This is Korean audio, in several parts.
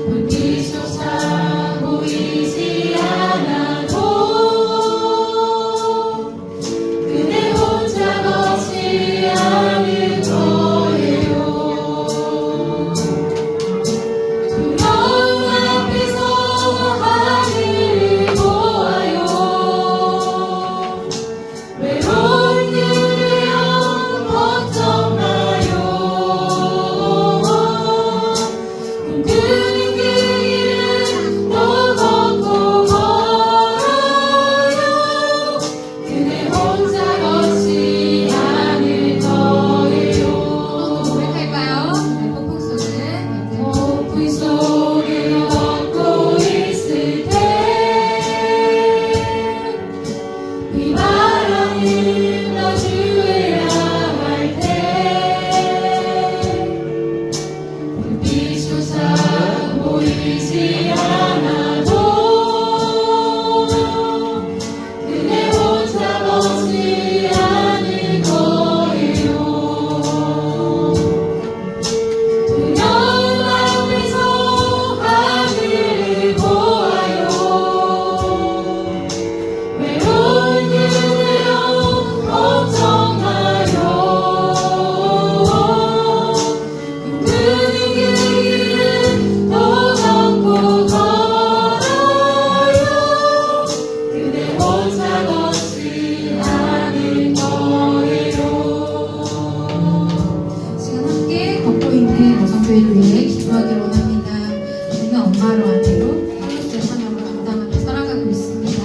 불빛조차 보이지 않아도 그대 혼자 걷지 않을 거예요. 두려움 앞에서 하늘을 보아요. 외로운 그대여 걱정 마요. 꿈꾸는 그 길은 또 걷고 걸어요. 그대 혼자 걷지 않을 거예요. 고백할까요? 폭풍 속은 폭풍 속을 걷고 있을 때 비바람이 놔주어야 할 때 불빛조차 보이지 않아도 그대 혼자 걷지 않을 거예요. 두려움 앞에서 하늘을 보아요. 외로운 그대여 걱정 마요. 꿈꾸는 그 길은 또 걷고 걸어요. 그대 혼자 걷지 않을 거예요. 지금 함께 걷고 있는 여성교회를 위해 기도하기를 원합니다. 우리는 엄마로 아내로 하나님의 사명을 감당하며 살아가고 있습니다.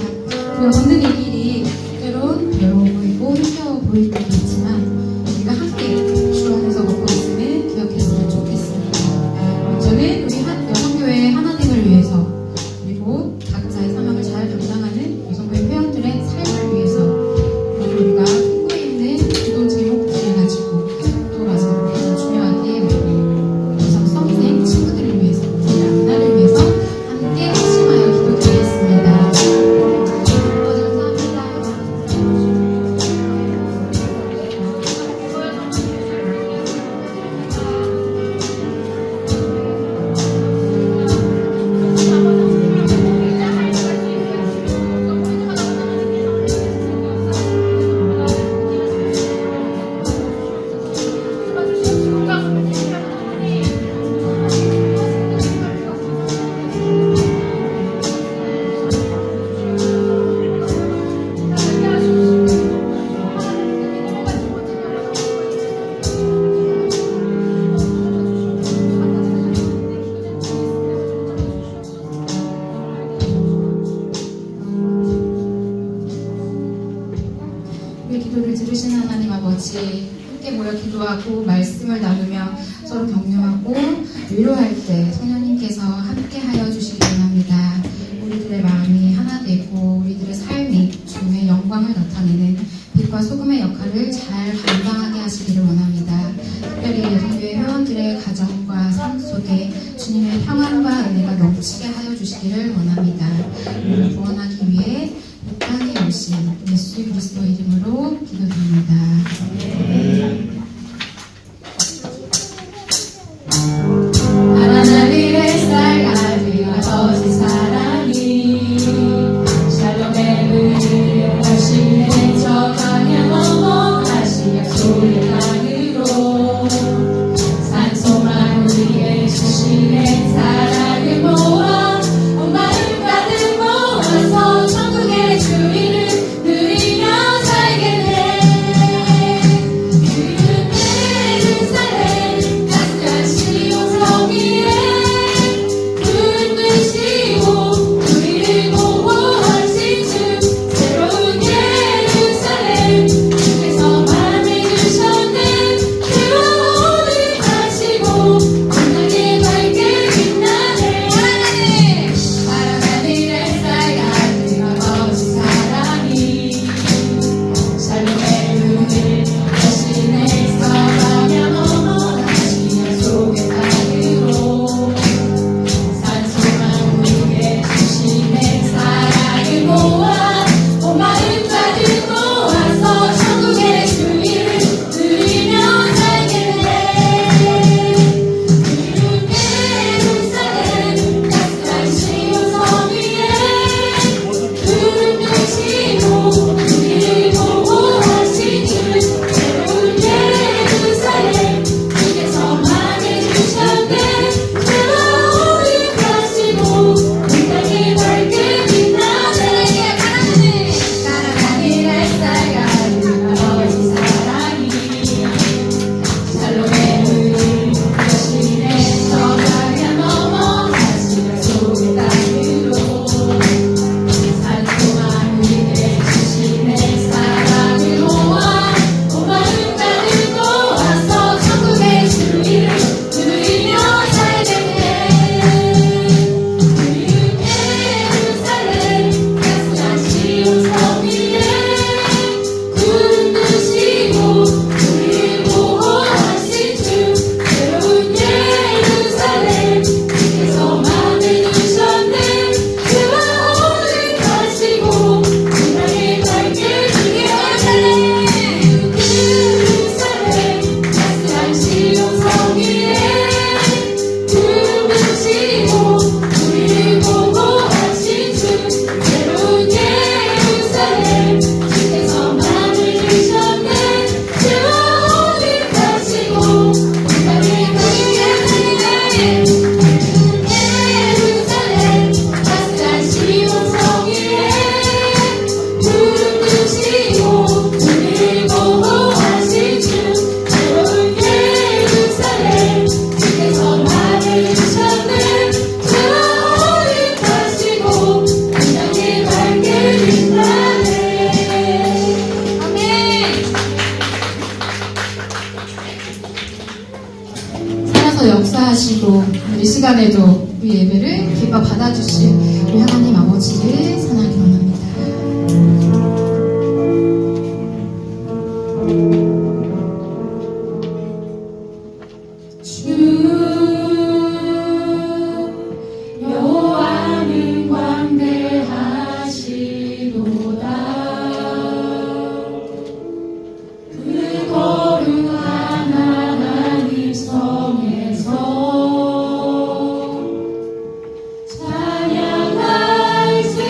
우리가 걷는 이 길이 때론 외로워 보이고 힘겨워 보일 때도 있지만 우리가 함께 주 안에서 걷고 있음을 기억했으면 좋겠습니다. 저는 우리 여성교회 하나님을 위해서 그리고 각자의 사명을 잘 감당하는 여성교회 회원들의 삶을 위해서 그리고 우리가 품고 있는 기도 제목들을 가지고 또 마지막으로 가장 중요하게 우리 여성 성생 친구들을 위해서 우리 앞날을 위해서 함께 합심하여 기도드리겠습니다. 우리 기도를 들으신 하나님 아버지, 함께 모여 기도하고 말씀을 나누며 서로 격려하고 위로할 때 성령님께서 함께 하여 주시기 원합니다. 우리들의 마음이 하나 되고 우리들의 삶이 주님의 영광을 나타내는 빛과 소금의 역할을 잘 감당하게 하시기를 원합니다. 특별히 여성교회 회원들의 가정과 삶 속에 주님의 평안과 은혜가 넘치게 하여 주시기를 원합니다. 우리를 구원하기 위해 이 땅에 오신 예수 그리스도 이름으로 기도드립니다. 하나님의 쌀가지가 거짓 사랑이 샬롬의 은혜를 하시는 저 강양 넘어가시 약속의 강으로 산소만 우리의 주시는 사랑을 모아 온 마음 가득 모아서 천국의 주인을 누리며 살겠네. 시간에도 우리 예배를 기뻐 받아주실 우리 하나님 아버지를 사랑하기 원합니다. 여호와는 광대하시도다. 그 거룩한 하나님 성에서 찬양할 수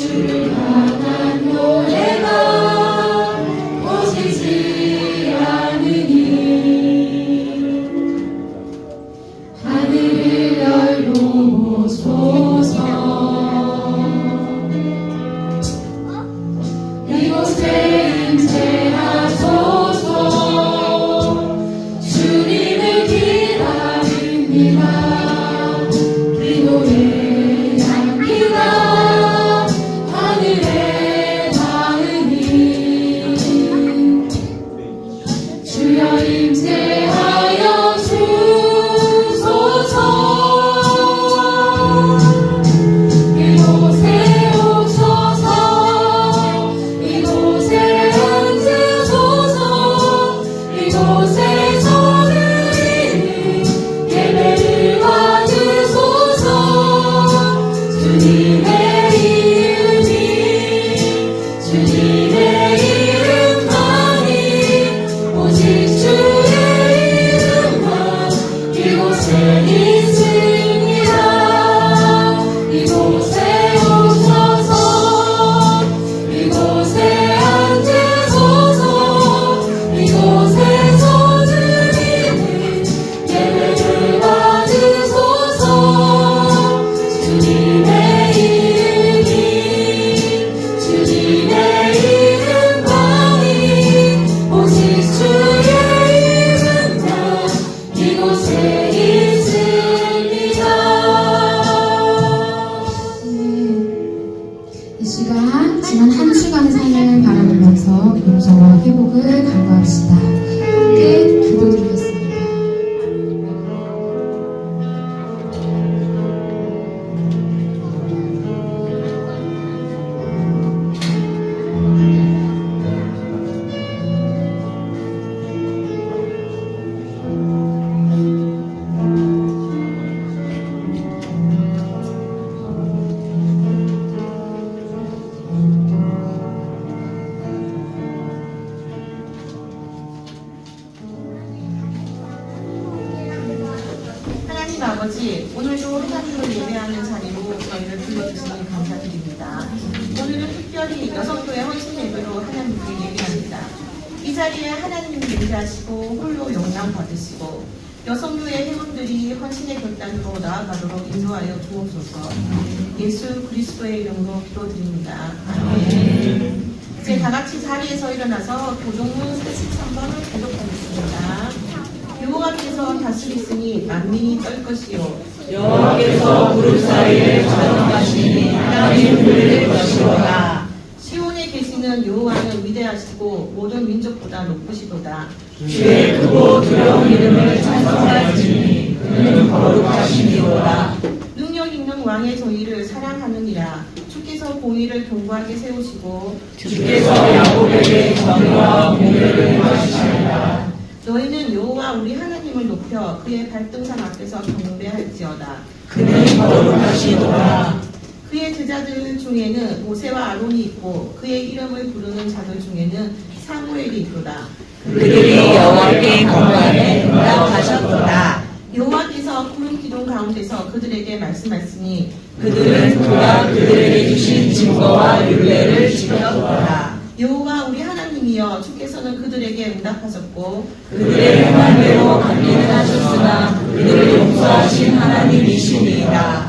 주를 향한 노래가 꺼지지 않으니 하늘을 열고 보소서. 이곳에 임재하소서. 주님을 기다립니다. 기도의 향기가 하늘에 닿으니 주여 임재하여 주소서. 이곳에 오셔서 이곳에 앉으소서. 이곳에서 드리는 예배를 받으소서. 주님의 이름이 주님의 이름만이 오직 주의 이름만 이곳에 있습니다. 이곳에 오셔서 이곳에 앉으소서. 이곳에서 드리는 예배를 받으소서. 주님의 이름이 주님의 이름만이 오직 주의 이름만 이곳에 있습니다. 이 시간 지난 한 주간의 삶을 바라보면서 용서와 회복을 간구합시다. 함께 기도드리겠습니다. 하나님 아버지, 오늘도 하나님을 예배하는 자리로 저희를 불러주시니 감사드립니다. 오늘은 특별히 여성교회 헌신 예배로 하나님께 예배합니다. 이 자리에 하나님 임재하시고 홀로 영광 받으시고 여성교회 회원들이 헌신의 결단으로 나아가도록 인도하여 주옵소서. 예수 그리스도의 이름으로 기도드립니다. 아멘. 이제 다 같이 자리에서 일어나서 교동문 43번을 기록하겠습니다. 여호와께서 다스리시니 만민이 떨 것이요 여호와께서 무릎 사이에 자정하시니 하나님 들릴 것이로다. 시온에 계시는 여호와는 위대하시고 모든 민족보다 높으시도다. 주의 크고 두려운 이름을 찬송할지니 그는 거룩하시니로다. 능력 있는 왕의 저희를 사랑하느니라. 주께서 공의를 견고하게 세우시고 주께서 야곱에게 정의와 공의를 행하시리라. 너희는 여호와 우리 하나님을 높여 그의 발등상 앞에서 경배할지어다. 그는 거룩하시도다. 그의 제자들 중에는 모세와 아론이 있고 그의 이름을 부르는 자들 중에는 사무엘이 있도다. 그들이 여호와께 건강에 응답하셨도다. 여호와께서 구름 기둥 가운데서 그들에게 말씀하시니 그들은 그가 그들에게 주신 증거와 율례를 지켰도다. 여호와 우리 하나님이여 주께서는 그들에게 응답하셨고 그들의 행한 대로 갚기는 하셨으나 그들을 용서하신 하나님이시니이다.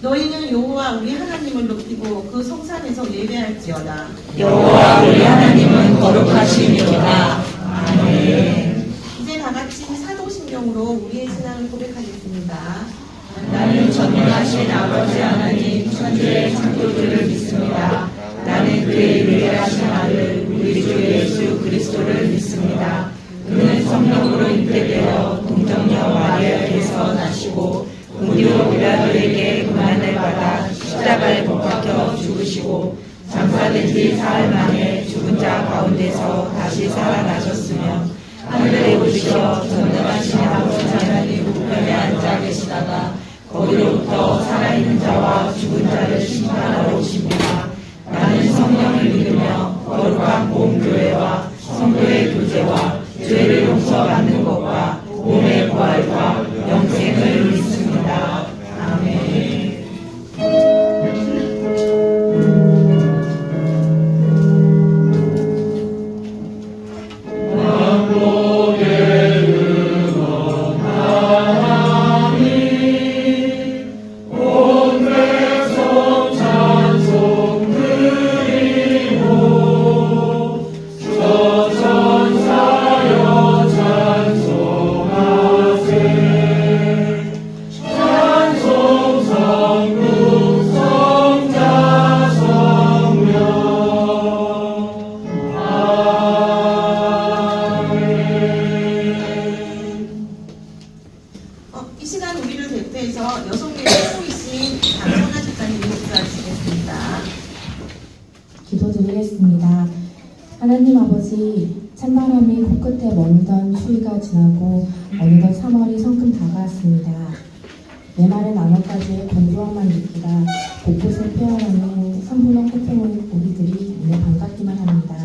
너희는 여호와 우리 하나님을 높이고 그 성산에서 예배할지어다. 여호와 우리 하나님은 거룩하시니로다. 아멘. 이제 다 같이 사도신경으로 우리의 신앙을 고백하겠습니다. 나는 전능하신 아버지 하나님 천지의 창조주를 믿습니다. 나는 그의 위대하신 아들 우리 주 예수 그리스도를 믿습니다. 그는 성령으로 잉태되어 동정녀 마리아에게서 나시고 본디오 빌라도에게 고난을 받아 십자가에 못 박혀 죽으시고 장사된 지 사흘 만에 죽은 자 가운데서 다시 살아나셨으며 하늘에 오르셔 전능하신 아버지 하나님 우편에 앉아 계시다가 거기로부터 살아있는 자와 죽은 자를 심판하러 오십니다. 나는 성령을 믿으며 거룩한 몸교회와 성도의 교제와 죄를 용서받는 것과 몸의 부활과 영생을 믿습니다. 아멘. 기도드리겠습니다. 하나님 아버지, 찬바람이 코끝에 머무던 추위가 지나고 어느덧 3월이 성큼 다가왔습니다. 메마른 나뭇가지의 건조함만 느끼다 곳곳에 피어나는 선분홍 꽃봉오리 우리들이 눈에 반갑기만 합니다.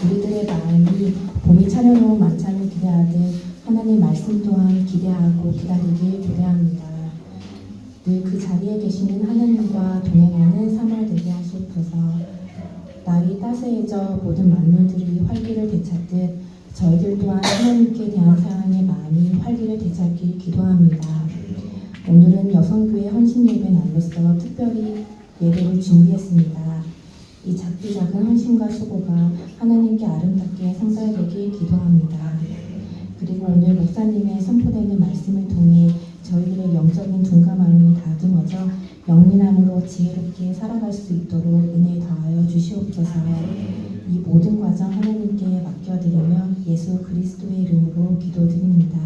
우리들의 마음이 봄이 차려놓은 만찬을 기대하듯 하나님 말씀 또한 기대하고 기다리길 기대합니다. 늘 그 자리에 계시는 하나님과 동행하는 3월 되게 하시옵소서. 날이 따스해져 모든 만물들이 활기를 되찾듯 저희들 또한 하나님께 대한 사랑의 마음이 활기를 되찾길 기도합니다. 오늘은 여성교회 헌신 예배 날로서 특별히 예배를 준비했습니다. 이 작디 작은 헌신과 수고가 하나님께 아름답게 상달되길 기도합니다. 그리고 오늘 목사님의 선포되는 말씀을 통해 저희들의 영적인 둔감함이 다듬어져 영민함으로 지혜롭게 살아갈 수 있도록 은혜 더하여 주시옵소서. 이 모든 과정 하나님께 맡겨드리며 예수 그리스도의 이름으로 기도드립니다.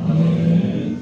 아멘.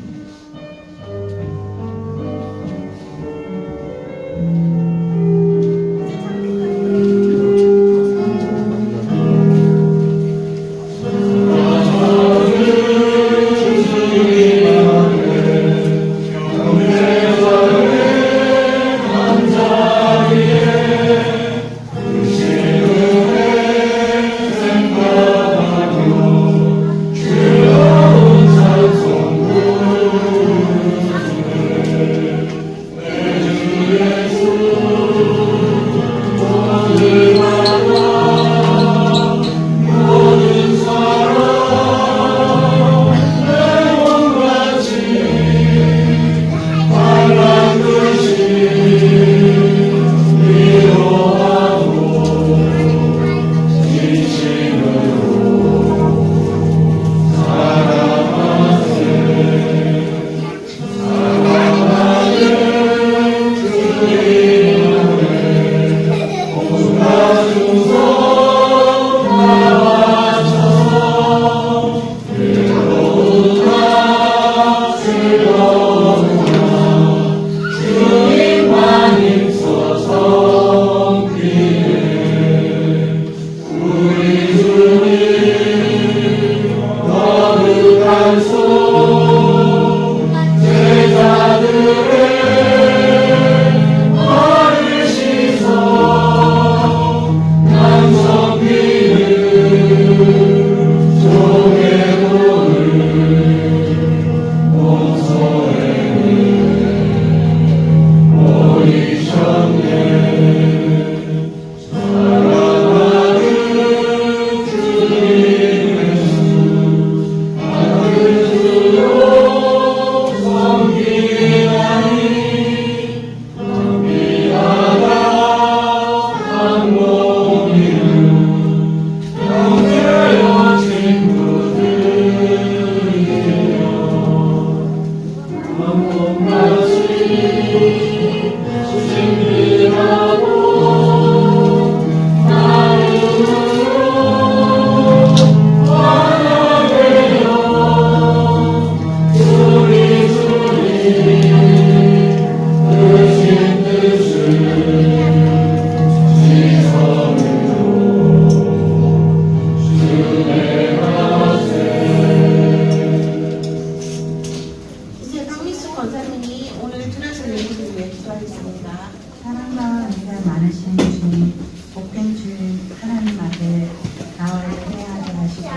사랑과 은혜가 많으신 주님, 복된 주님 하나님 앞에 나와를 회하게 하시고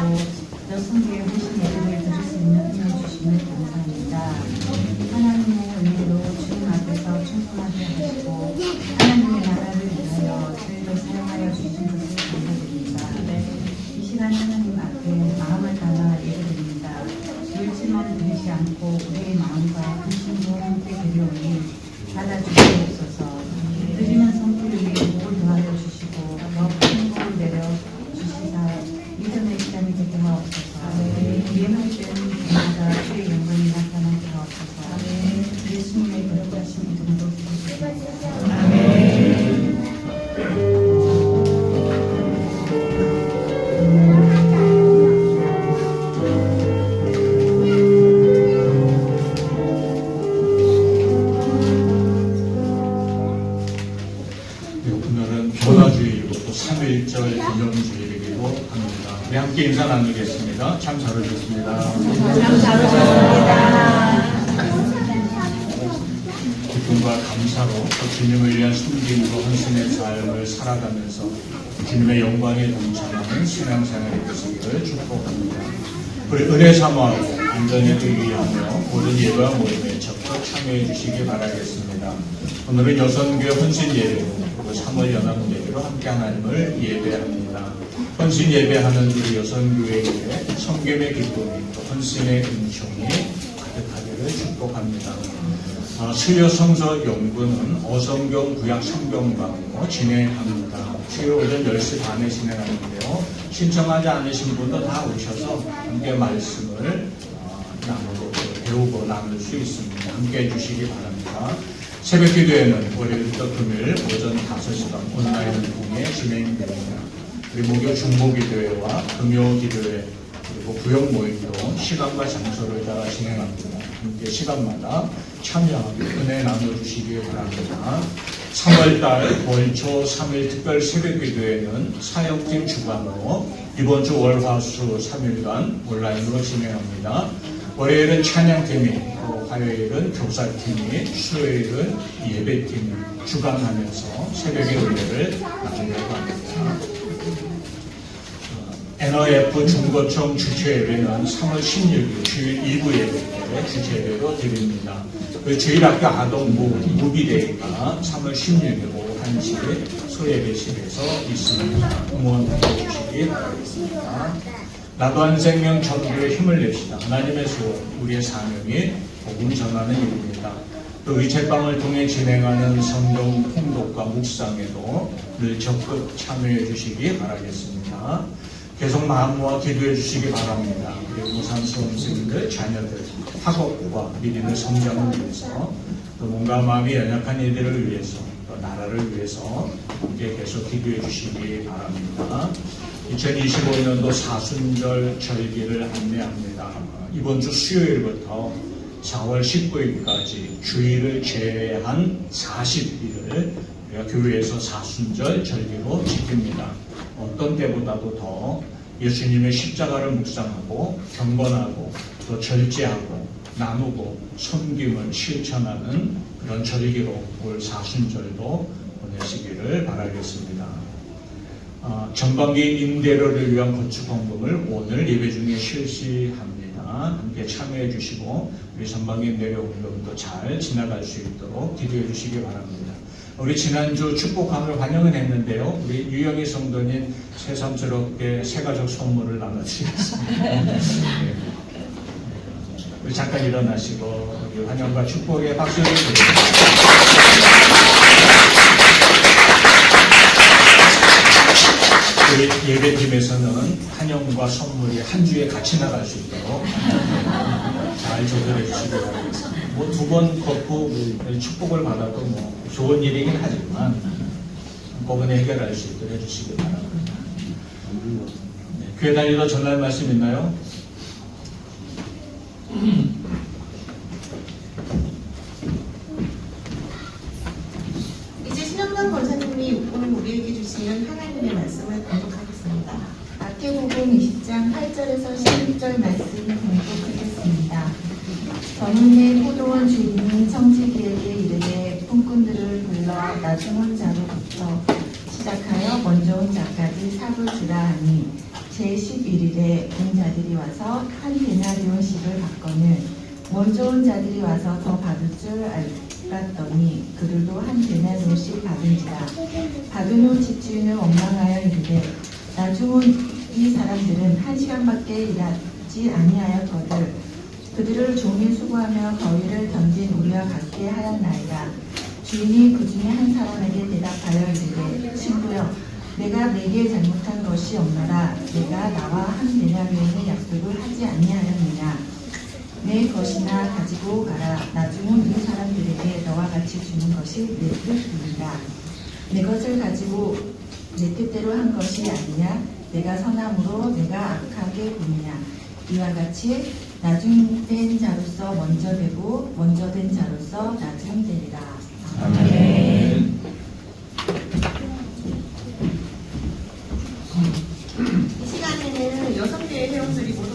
여성교회 회신 예배를 드릴 수 있는 은혜 주심을 감사합니다. 하나님의 은혜로 주님 앞에서 충성하게 하시고 하나님의 나라를 위하여 저희를 사용하여 주신 것을 감사드립니다. 이 시간 하나님 앞에 마음을 담아 예배드립니다. 물질만 드리지 않고 우리의 마음과 근심도 함께 드려오니 받아주시옵소서. 드리는 성품 위에 복을 더하여 오늘은 변화주일이고 또 3.1절 기념주일이기도 합니다. 우리 함께 인사 나누겠습니다. 참 잘 오셨습니다. 참 잘 오셨습니다. 기쁨과 감사로 또 주님을 위한 숨김으로 헌신의 삶을 살아가면서 주님의 영광에 동참하는 신앙생활이 되시기를 축복합니다. 우리 은혜 사모하고 안전에 의기하며 모든 예배와 모임에 적극 참여해 주시기 바라겠습니다. 오늘은 여선교회 헌신 예배로 그리고 3월 연합 예배로 함께 하나님을 예배합니다. 헌신 예배하는 우리 여선교회에 성김의 기쁨이 또 헌신의 은총이 가득하기를 축복합니다. 수요 성서 연구는 어성경 구약 성경방으로 진행합니다. 수요 오전 10시 반에 진행하는데요. 신청하지 않으신 분도 다 오셔서 함께 말씀을 나누고 배우고 나눌 수 있습니다. 함께 해주시기 바랍니다. 새벽 기도회는 월요일부터 금요일 오전 5시간 온라인을 통해 진행됩니다. 우리 목요 중보 기도회와 금요 기도회 그리고 구역 모임도 시간과 장소를 따라 진행합니다. 함께 시간마다 참여하고 은혜 나눠주시기 바랍니다. 3월달 월초 3일 특별 새벽 기도회는 사역팀 주관으로 이번 주 월화수 3일간 온라인으로 진행합니다. 월요일은 찬양팀이, 또 화요일은 교사팀이, 수요일은 예배팀이 주관하면서 새벽의 은혜를 나누려고 합니다. NOF 중고청 주최예배는 3월 16일 주일 2부 예배 주최 예배로 드립니다. 그 주일학교 아동 무비데이가 3월 16일 오후 1시 소예배실에서 있습니다. 응원해 주시기 바라겠습니다. 나도 한 생명 전도에 힘을 냅시다. 하나님의 수호, 우리의 사명이 복음 전하는 일입니다. 또 의책방을 통해 진행하는 성경 통독과 묵상에도 늘 적극 참여해 주시기 바라겠습니다. 계속 마음 모아 기도해 주시기 바랍니다. 우리 무산 수험생들, 자녀들, 학업과 믿음의 성장을 위해서 또 몸과 마음이 연약한 이들을 위해서 또 나라를 위해서 함께 계속 기도해 주시기 바랍니다. 2025년도 사순절 절기를 안내합니다. 이번 주 수요일부터 4월 19일까지 주일을 제외한 40일을 우리가 교회에서 사순절 절기로 지킵니다. 어떤 때보다도 더 예수님의 십자가를 묵상하고 경건하고 또 절제하고 나누고 섬김을 실천하는 그런 절기로 올 사순절도 보내시기를 바라겠습니다. 전반기 임대료를 위한 건축헌금을 오늘 예배 중에 실시합니다. 함께 참여해 주시고 우리 전반기 임대료 헌금도 잘 지나갈 수 있도록 기도해 주시기 바랍니다. 우리 지난주 축복함을 환영은 했는데요. 우리 유영희 성도님 새삼스럽게 새가족 선물을 나눠주시겠습니다. 네. 우리 잠깐 일어나시고 우리 환영과 축복의 박수를 드립니다. 우리 예배팀에서는 환영과 선물이 한 주에 같이 나갈 수 있도록 잘 조절해 주시기 바라겠습니다. 뭐 두 번 걷고 축복을 받아도 뭐 좋은 일이긴 하지만 한꺼번에 해결할 수 있도록 해주시기 바랍니다. 네, 교회 다니다 전할 말씀 있나요? 이제 신영남 권사님이 오늘 우리에게 주시는 하나님의 말씀을 공독하겠습니다. 마태복음 20장 8절에서 16절 말씀을 공독하겠습니다. 전후에 포도원 주인이 청지기에게 이르되 품꾼들을 불러 나중 온 자로부터 시작하여 먼저 온 자까지 삽을 주라 하니 제11일에 온 자들이 와서 한 데나리온씩을 받거늘 먼저 온 자들이 와서 더 받을 줄 알았더니 그들도 한 데나리온씩 받은지라. 받은 후 집주인을 원망하여 이르되 나중 온 이 사람들은 1시간밖에 일하지 아니하였거늘 그들을 종일 수고하며 거위를 던진 우리와 같게 하였나이다. 주인이 그 중에 한 사람에게 대답하여 이르되 친구여 내가 내게 잘못한 것이 없노라. 내가 나와 한 데나리온의 약속을 하지 아니하였느냐. 내 것이나 가지고 가라. 나중 온 이 사람들에게 너와 같이 주는 것이 내 뜻입니다. 내 것을 가지고 내 뜻대로 한 것이 아니냐. 내가 선함으로 내가 악하게 보느냐. 이와 같이 나중된 자로서 먼저 되고 먼저 된 자로서 나중되리라. 아멘.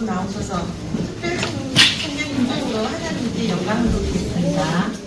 앞으로 나오셔서 특별 성경 인정으로 하나님께 영광을 돌리겠습니다.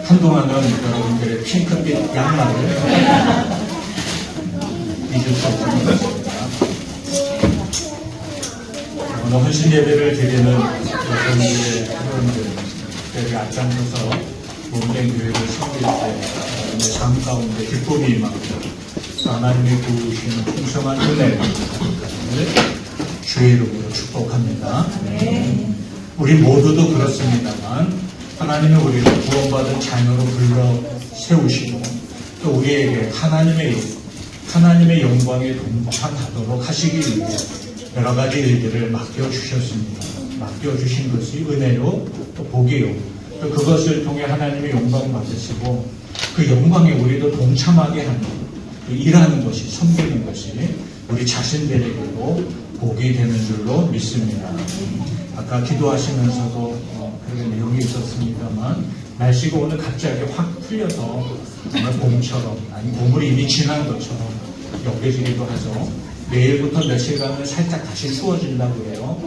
한동안은 여러분들의 핑크빛 양말을 잊을 수 없는 것입니다. 오늘 헌신 예배를 드리는 여러분들의 회원들에게 앞장서서 몸된 교회를 섬길 때 삶 가운데 기쁨이 임하고 하나님의 부으시는 풍성한 은혜를 주의 이름으로 축복합니다. 우리 모두도 그렇습니다만 하나님은 우리를 구원받은 자녀로 불러 세우시고 또 우리에게 하나님의 영광에 동참하도록 하시기 위해 여러 가지 일들을 맡겨주셨습니다. 맡겨주신 것이 은혜요 또 복이요 또 그것을 통해 하나님의 영광 받으시고 그 영광에 우리도 동참하게 하는 일하는 것이 섬기는 것이 우리 자신들에게도 복이 되는 줄로 믿습니다. 아까 기도하시면서도 그런 내용이 있었습니다만 날씨가 오늘 갑자기 확 풀려서 정말 봄처럼 아니 봄을 이미 지난 것처럼 여겨지기도 하죠. 내일부터 몇 시간은 살짝 다시 추워진다고 해요.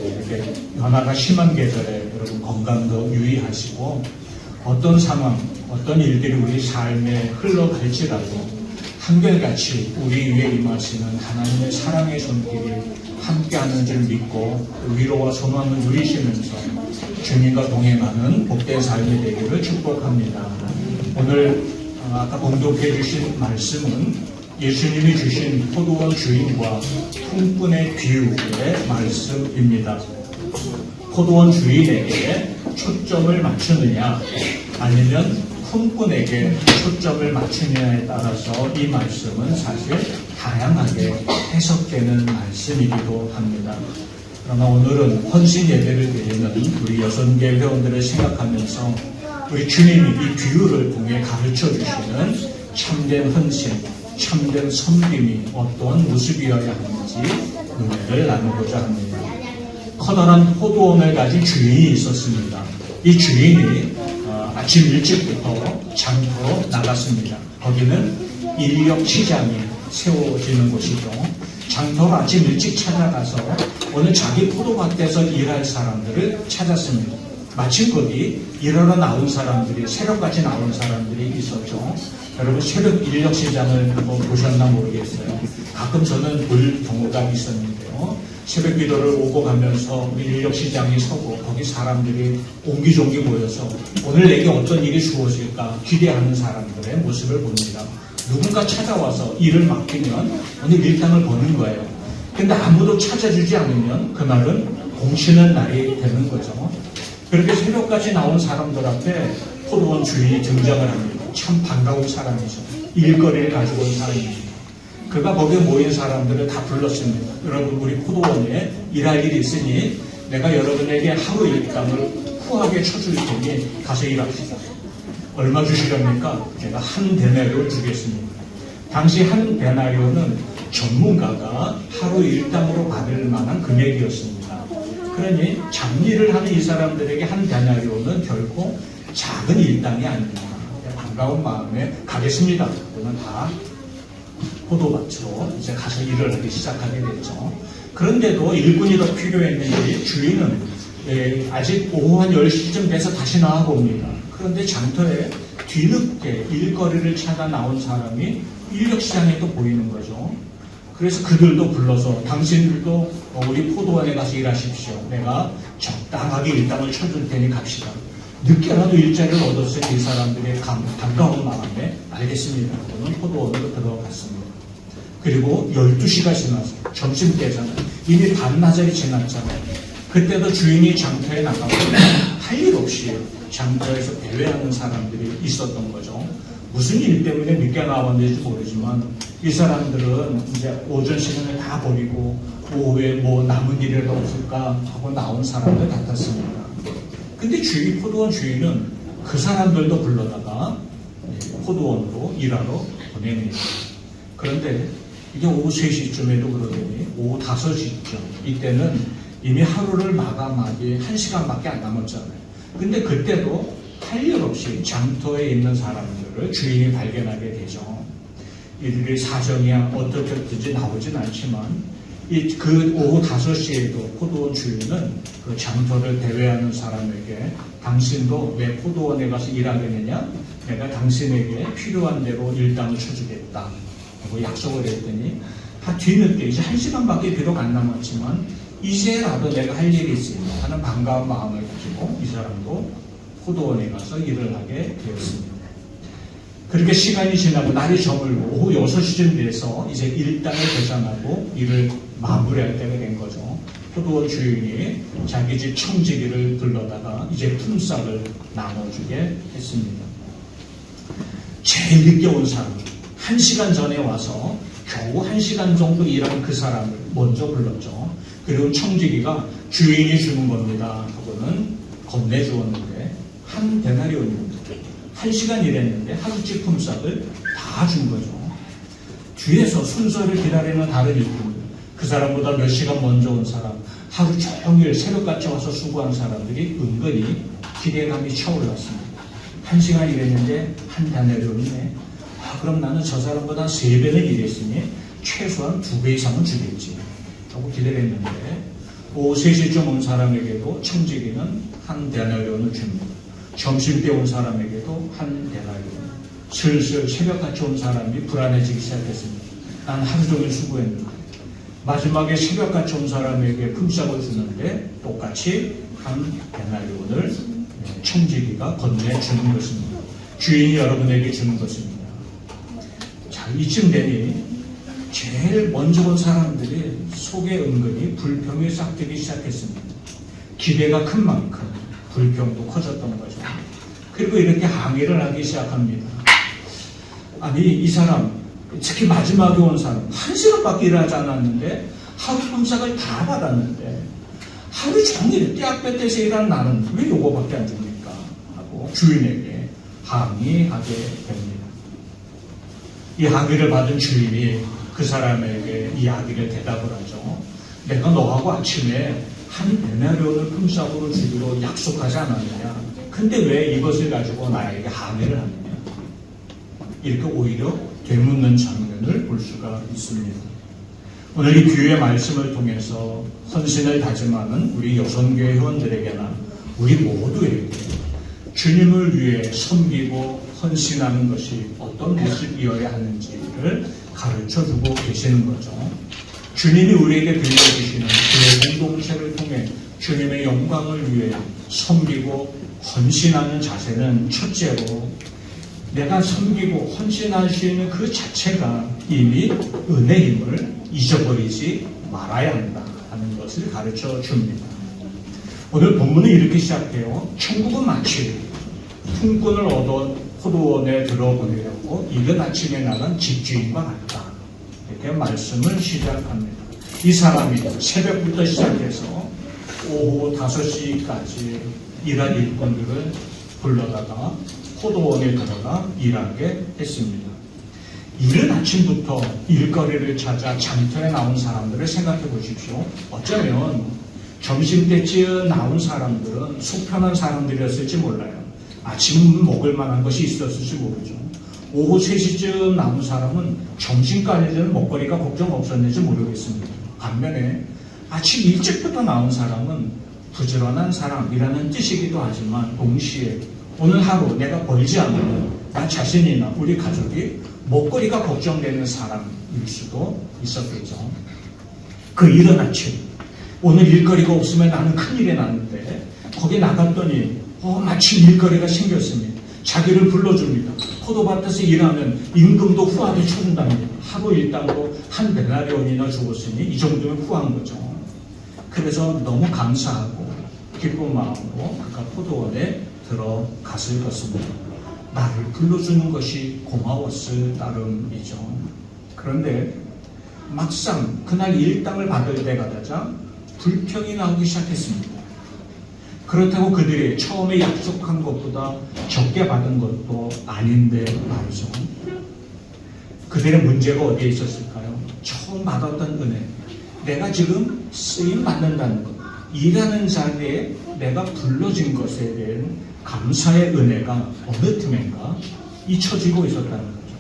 이렇게 변화가 심한 계절에 여러분 건강도 유의하시고 어떤 상황, 어떤 일들이 우리 삶에 흘러갈지라도 한결같이 우리 위에 임하시는 하나님의 사랑의 손길이 함께하는 줄 믿고 위로와 소망을 누리시면서 주님과 동행하는 복된 삶이 되기를 축복합니다. 오늘 아까 봉독해 주신 말씀은 예수님이 주신 포도원 주인과 품꾼의 비유의 말씀입니다. 포도원 주인에게 초점을 맞추느냐 아니면 품꾼에게 초점을 맞추느냐에 따라서 이 말씀은 사실 다양하게 해석되는 말씀이기도 합니다. 그러나 오늘은 헌신 예배를 드리는 우리 여성계 회원들을 생각하면서 우리 주님이 이 비유를 통해 가르쳐 주시는 참된 헌신, 참된 섬김이 어떤 모습이어야 하는지 은혜를 나누고자 합니다. 커다란 포도원을 가진 주인이 있었습니다. 이 주인이 아침 일찍부터 장터로 나갔습니다. 거기는 인력시장이 세워지는 곳이죠. 장터로 아침 일찍 찾아가서 오늘 자기 포도밭에서 일할 사람들을 찾았습니다. 마침 거기 일하러 나온 사람들이, 새벽까지 나온 사람들이 있었죠. 여러분 새벽 인력시장을 한번 보셨나 모르겠어요. 가끔 저는 볼 경우가 있었는데요. 새벽 기도를 오고 가면서 인력시장이 서고 거기 사람들이 옹기종기 모여서 오늘 내게 어떤 일이 주어질까 기대하는 사람들의 모습을 봅니다. 누군가 찾아와서 일을 맡기면 오늘 일당을 버는 거예요. 근데 아무도 찾아주지 않으면 그날은 공치는 날이 되는 거죠. 그렇게 새벽까지 나온 사람들 앞에 포도원 주인이 등장을 합니다. 참 반가운 사람이죠. 일거리를 가지고 온 사람이죠. 그가 거기에 모인 사람들을 다 불렀습니다. 여러분 우리 포도원에 일할 일이 있으니 내가 여러분에게 하루 일당을 후하게 쳐줄 테니 가서 일합시다. 얼마 주시렵니까? 제가 한 데나리오 주겠습니다. 당시 한 데나리오는 전문가가 하루 일당으로 받을 만한 금액이었습니다. 그러니 잡일을 하는 이 사람들에게 한 데나리오는 결코 작은 일당이 아닙니다. 반가운 마음에 가겠습니다. 그러면 다 포도밭으로 이제 가서 일을 하기 시작하게 됐죠. 그런데도 일꾼이 더 필요했는지 주인은 아직 오후 한 10시쯤 돼서 다시 나와봅니다. 그런데 장터에 뒤늦게 일거리를 찾아 나온 사람이 인력시장에 또 보이는 거죠. 그래서 그들도 불러서 당신들도 우리 포도원에 가서 일하십시오. 내가 적당하게 일당을 쳐줄 테니 갑시다. 늦게라도 일자리를 얻었을 이 사람들의 반가운 마음에 알겠습니다. 저는 포도원으로 들어갔습니다. 그리고 12시가 지나서 점심때잖아요. 이미 반나절이 지났잖아요. 그때도 주인이 장터에 나가고 할 일 없이 장터에서 대회하는 사람들이 있었던 거죠. 무슨 일 때문에 늦게 나왔는지 모르지만 이 사람들은 이제 오전 시간을 다 버리고 오후에 뭐 남은 일이라도 없을까 하고 나온 사람들 같았습니다. 근데 포도원 주인은 그 사람들도 불러다가 포도원으로 일하러 보냅니다. 그런데 이게 오후 3시쯤에도 그러더니 오후 5시쯤 이때는 이미 하루를 마감하기 1시간밖에 안 남았잖아요. 근데 그때도 할 일 없이 장터에 있는 사람들을 주인이 발견하게 되죠. 이들이 사정이야 어떻게든지 나오진 않지만 그 오후 5시에도 포도원 주인은 그 장터를 대회하는 사람에게 당신도 왜 포도원에 가서 일하겠느냐? 내가 당신에게 필요한 대로 일당을 쳐주겠다 하고 약속을 했더니 뒤늦게 이제 1시간밖에 비록 안 남았지만 이제라도 내가 할 일이 있습니다 하는 반가운 마음을 가지고 이 사람도 포도원에 가서 일을 하게 되었습니다. 그렇게 시간이 지나고 날이 저물고 오후 6시쯤 돼서 이제 일당을 계산하고 일을 마무리할 때가 된 거죠. 포도원 주인이 자기 집 청지기를 불러다가 이제 품삯을 나눠주게 했습니다. 제일 늦게 온 사람, 1시간 전에 와서 겨우 1시간 정도 일한 그 사람을 먼저 불렀죠. 그리고 청지기가 주인이 주는 겁니다 하고는 건네주었는데 한 데나리온입니다. 1시간 일했는데 하루치 품삯을 다 준 거죠. 뒤에서 순서를 기다리는 다른 일꾼, 그 사람보다 몇 시간 먼저 온 사람, 하루 종일 새벽같이 와서 수고한 사람들이 은근히 기대감이 차올랐습니다. 1시간 일했는데 한 데나리온이네. 그럼 나는 저 사람보다 3배는 일했으니 최소한 2배 이상은 주겠지 하고 기대했는데 오후 3시쯤 온 사람에게도 청지기는 한 데나리온을 줍니다. 점심때 온 사람에게도 한 데나리온. 슬슬 새벽같이 온 사람이 불안해지기 시작했습니다. 난 하루 종일 수고했는데 마지막에 새벽같이 온 사람에게 품삯을 주는데 똑같이 한 데나리온을 청지기가 건네주는 것입니다. 주인이 여러분에게 주는 것입니다. 자, 이쯤 되니 제일 먼저 온 사람들이 속에 은근히 불평이 싹트기 시작했습니다. 기대가 큰 만큼 불평도 커졌던 거죠. 그리고 이렇게 항의를 하기 시작합니다. 아니 이 사람, 특히 마지막에 온 사람 1시간밖에 일하지 않았는데 하루 품삯을 다 받았는데 하루 종일 떼약볕에서 일하는 나는 왜 요거밖에 안 줍니까? 하고 주인에게 항의하게 됩니다. 이 항의를 받은 주인이 그 사람에게 이야기를 대답을 하죠. 내가 너하고 아침에 한 데나리온을 품삯으로 주기로 약속하지 않았느냐? 근데 왜 이것을 가지고 나에게 항의를 하느냐? 이렇게 오히려 되묻는 장면을 볼 수가 있습니다. 오늘 이 비유의 말씀을 통해서 헌신을 다짐하는 우리 여성교회 회원들에게나 우리 모두에게 주님을 위해 섬기고 헌신하는 것이 어떤 모습이어야 하는지를 가르쳐주고 계시는 거죠. 주님이 우리에게 들려주시는 교회 공동체를 통해 주님의 영광을 위해 섬기고 헌신하는 자세는 첫째로 내가 섬기고 헌신할 수 있는 그 자체가 이미 은혜임을 잊어버리지 말아야 한다 하는 것을 가르쳐 줍니다. 오늘 본문은 이렇게 시작해요. 천국은 마치 품꾼을 얻어 포도원에 들어보내려고 이른 아침에 나간 집주인과 같다. 이렇게 말씀을 시작합니다. 이 사람이 새벽부터 시작해서 오후 5시까지 일할 일꾼들을 불러다가 포도원에 들어가 일하게 했습니다. 이른 아침부터 일거리를 찾아 장터에 나온 사람들을 생각해 보십시오. 어쩌면 점심때쯤 나온 사람들은 속편한 사람들이었을지 몰라요. 아침 먹을 만한 것이 있었을지 모르죠. 오후 3시쯤 나온 사람은 점심까지는 먹거리가 걱정 없었는지 모르겠습니다. 반면에 아침 일찍부터 나온 사람은 부지런한 사람이라는 뜻이기도 하지만 동시에 오늘 하루 내가 벌지 않으면 나 자신이나 우리 가족이 먹거리가 걱정되는 사람일 수도 있었겠죠. 그 이른 아침 오늘 일거리가 없으면 나는 큰일이 났는데 거기 나갔더니 마침 일거리가 생겼습니다. 자기를 불러줍니다. 포도밭에서 일하면 임금도 후하게 쳐준답니다. 하루 일당으로 한 데나리온이나 주었으니 이 정도면 후한 거죠. 그래서 너무 감사하고 기쁜 마음으로 그가 포도원에 들어갔을 것입니다. 나를 불러주는 것이 고마웠을 따름이죠. 그런데 막상 그날 일당을 받을 때가 되자 불평이 나오기 시작했습니다. 그렇다고 그들이 처음에 약속한 것보다 적게 받은 것도 아닌데 말이죠. 그들의 문제가 어디에 있었을까요? 처음 받았던 은혜, 내가 지금 쓰임 받는다는 것, 일하는 자리에 내가 불러진 것에 대한 감사의 은혜가 어느 틈엔가 잊혀지고 있었다는 거죠.